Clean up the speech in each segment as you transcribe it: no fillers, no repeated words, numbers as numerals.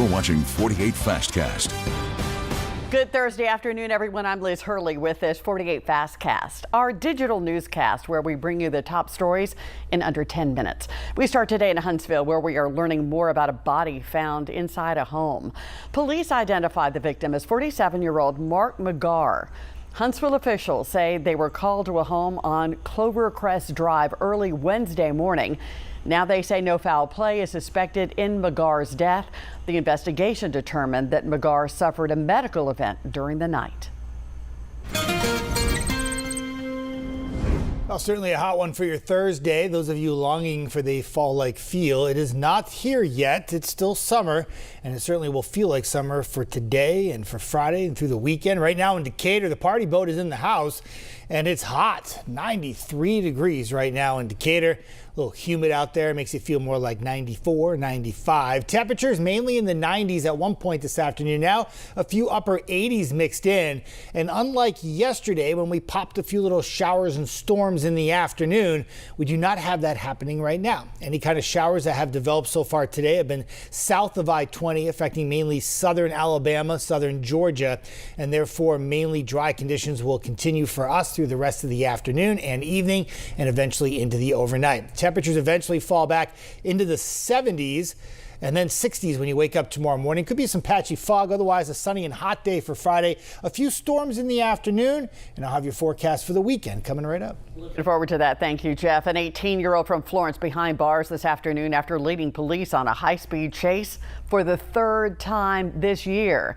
watching 48 Fastcast. Good Thursday afternoon, everyone. I'm Liz Hurley with this 48 Fastcast, our digital newscast where we bring you the top stories in under 10 minutes. We start today in Huntsville, where we are learning more about a body found inside a home. Police identified the victim as 47-year-old Mark McGarr. Huntsville officials say they were called to a home on Clovercrest Drive early Wednesday morning. Now they say no foul play is suspected in McGarr's death. The investigation determined that McGarr suffered a medical event during the night. Well, certainly a hot one for your Thursday. Those of you longing for the fall-like feel, it is not here yet. It's still summer, and it certainly will feel like summer for today and for Friday and through the weekend. Right now in Decatur, the party boat is in the house, and it's hot. 93 degrees right now in Decatur. A little humid out there, makes it feel more like 94, 95. Temperatures mainly in the 90s at one point this afternoon. Now a few upper 80s mixed in. And unlike yesterday when we popped a few little showers and storms in the afternoon, we do not have that happening right now. Any kind of showers that have developed so far today have been south of I-20, affecting mainly southern Alabama, southern Georgia, and therefore mainly dry conditions will continue for us through the rest of the afternoon and evening and eventually into the overnight. Temperatures eventually fall back into the 70s and then 60s when you wake up tomorrow morning. Could be some patchy fog, otherwise a sunny and hot day for Friday. A few storms in the afternoon, and I'll have your forecast for the weekend coming right up. Looking forward to that. Thank you, Jeff. An 18-year-old from Florence behind bars this afternoon after leading police on a high-speed chase for the third time this year.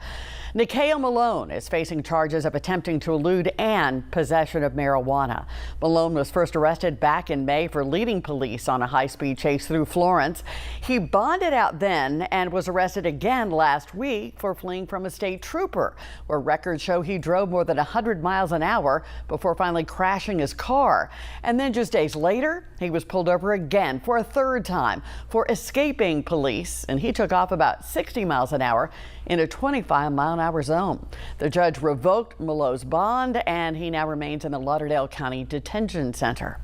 Nikhil Malone is facing charges of attempting to elude and possession of marijuana. Malone was first arrested back in May for leading police on a high-speed chase through Florence. He bonded out then and was arrested again last week for fleeing from a state trooper, where records show he drove more than 100 miles an hour before finally crashing his car. And then just days later, he was pulled over again for a third time for escaping police, and he took off about 60 miles an hour in a 25-mile-an-hour zone. The judge revoked Malone's bond, and he now remains in the Lauderdale County Detention Center.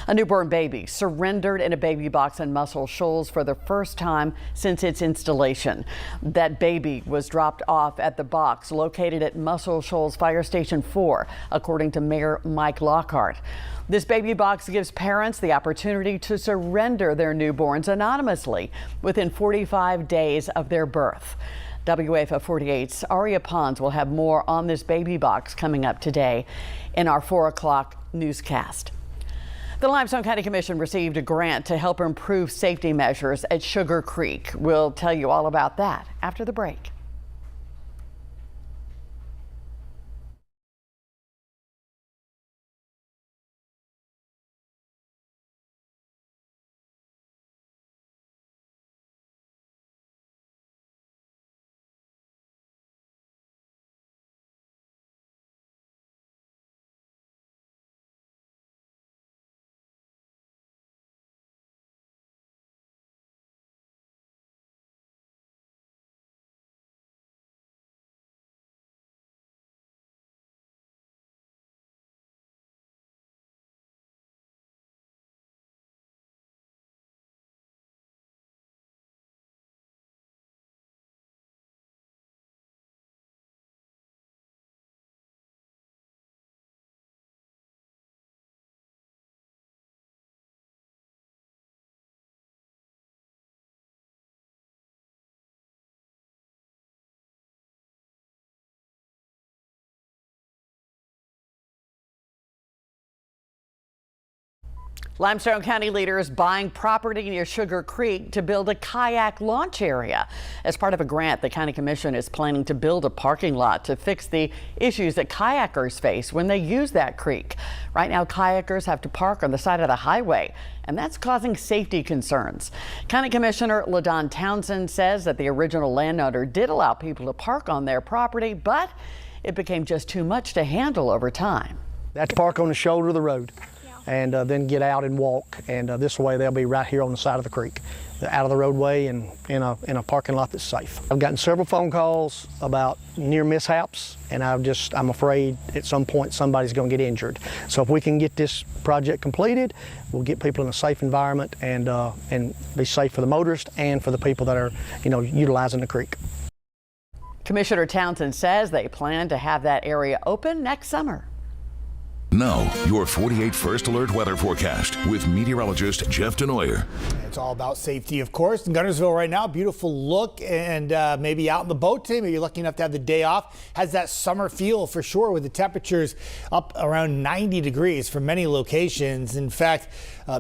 A newborn baby surrendered in a baby box in Muscle Shoals for the first time since its installation. That baby was dropped off at the box located at Muscle Shoals Fire Station 4, according to Mayor Mike Lockhart. This baby box gives parents the opportunity to surrender their newborns anonymously within 45 days of their birth. WAFF 48's Aria Pons will have more on this baby box coming up today in our 4 o'clock newscast. The Limestone County Commission received a grant to help improve safety measures at Sugar Creek. We'll tell you all about that after the break. Limestone County leaders buying property near Sugar Creek to build a kayak launch area. As part of a grant, the County Commission is planning to build a parking lot to fix the issues that kayakers face when they use that creek. Right now, kayakers have to park on the side of the highway, and that's causing safety concerns. County Commissioner LaDon Townsend says that the original landowner did allow people to park on their property, but it became just too much to handle over time. That's park on the shoulder of the road. and then get out and walk. And this way they'll be right here on the side of the creek, out of the roadway and in a parking lot that's safe. I've gotten several phone calls about near mishaps, and I'm afraid at some point somebody's going to get injured. So if we can get this project completed, we'll get people in a safe environment and be safe for the motorists and for the people that are, utilizing the creek. Commissioner Townsend says they plan to have that area open next summer. Now, your 48 First Alert weather forecast with meteorologist Jeff Denoyer. It's all about safety, of course. In Guntersville right now, beautiful look, and maybe out in the boat today. Maybe you're lucky enough to have the day off. Has that summer feel for sure, with the temperatures up around 90 degrees for many locations. In fact,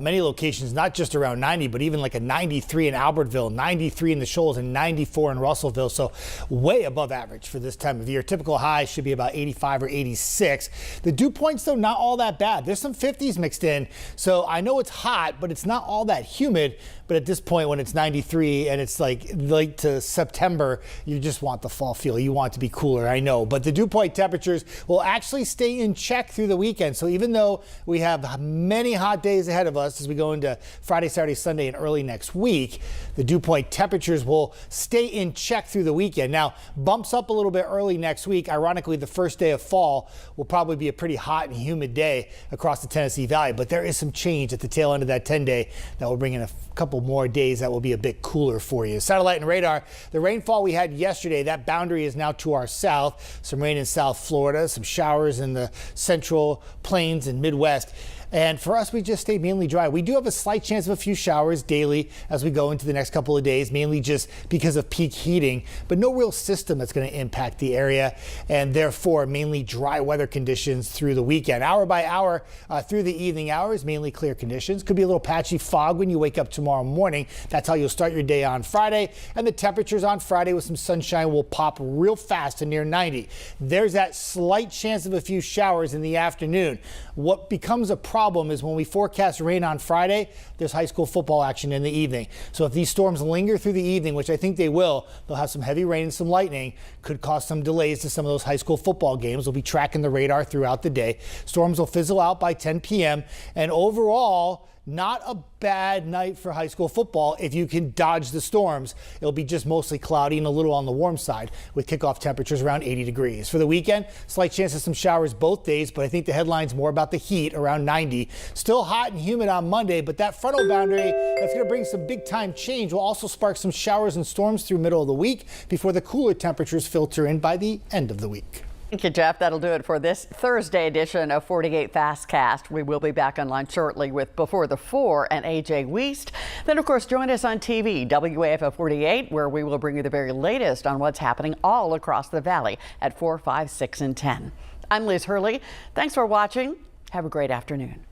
many locations not just around 90, but even like a 93 in Albertville, 93 in the Shoals, and 94 in Russellville. So way above average for this time of year. Typical high should be about 85 or 86. The dew points, though, not all that bad. There's some 50s mixed in. So I know it's hot, but it's not all that humid. But at this point, when it's 93 and it's like late to September, you just want the fall feel. You want it to be cooler, I know. But the dew point temperatures will actually stay in check through the weekend. So even though we have many hot days ahead of us as we go into Friday, Saturday, Sunday, and early next week, the dew point temperatures will stay in check through the weekend. Now, bumps up a little bit early next week. Ironically, the first day of fall will probably be a pretty hot and humid day across the Tennessee Valley. But there is some change at the tail end of that 10-day that will bring in a couple more days that will be a bit cooler for you. Satellite and radar, the rainfall we had yesterday, that boundary is now to our south. Some rain in South Florida, some showers in the central plains and Midwest. And for us, we just stay mainly dry. We do have a slight chance of a few showers daily as we go into the next couple of days, mainly just because of peak heating, but no real system that's going to impact the area, and therefore mainly dry weather conditions through the weekend. Hour by hour through the evening hours, mainly clear conditions. Could be a little patchy fog when you wake up tomorrow morning. That's how you'll start your day on Friday. And the temperatures on Friday with some sunshine will pop real fast to near 90. There's that slight chance of a few showers in the afternoon. What becomes a problem is when we forecast rain on Friday, there's high school football action in the evening. So if these storms linger through the evening, which I think they will, they'll have some heavy rain and some lightning, could cause some delays to some of those high school football games. We'll be tracking the radar throughout the day. Storms will fizzle out by 10 p.m. and overall, not a bad night for high school football if you can dodge the storms. It'll be just mostly cloudy and a little on the warm side with kickoff temperatures around 80 degrees. For the weekend, slight chance of some showers both days, but I think the headline's more about the heat around 90. Still hot and humid on Monday, but that frontal boundary that's going to bring some big time change will also spark some showers and storms through middle of the week before the cooler temperatures filter in by the end of the week. Thank you, Jeff. That'll do it for this Thursday edition of 48 Fastcast. We will be back online shortly with Before the 4 and AJ Wiest. Then, of course, join us on TV, WAFF 48, where we will bring you the very latest on what's happening all across the valley at 4, 5, 6, and 10. I'm Liz Hurley. Thanks for watching. Have a great afternoon.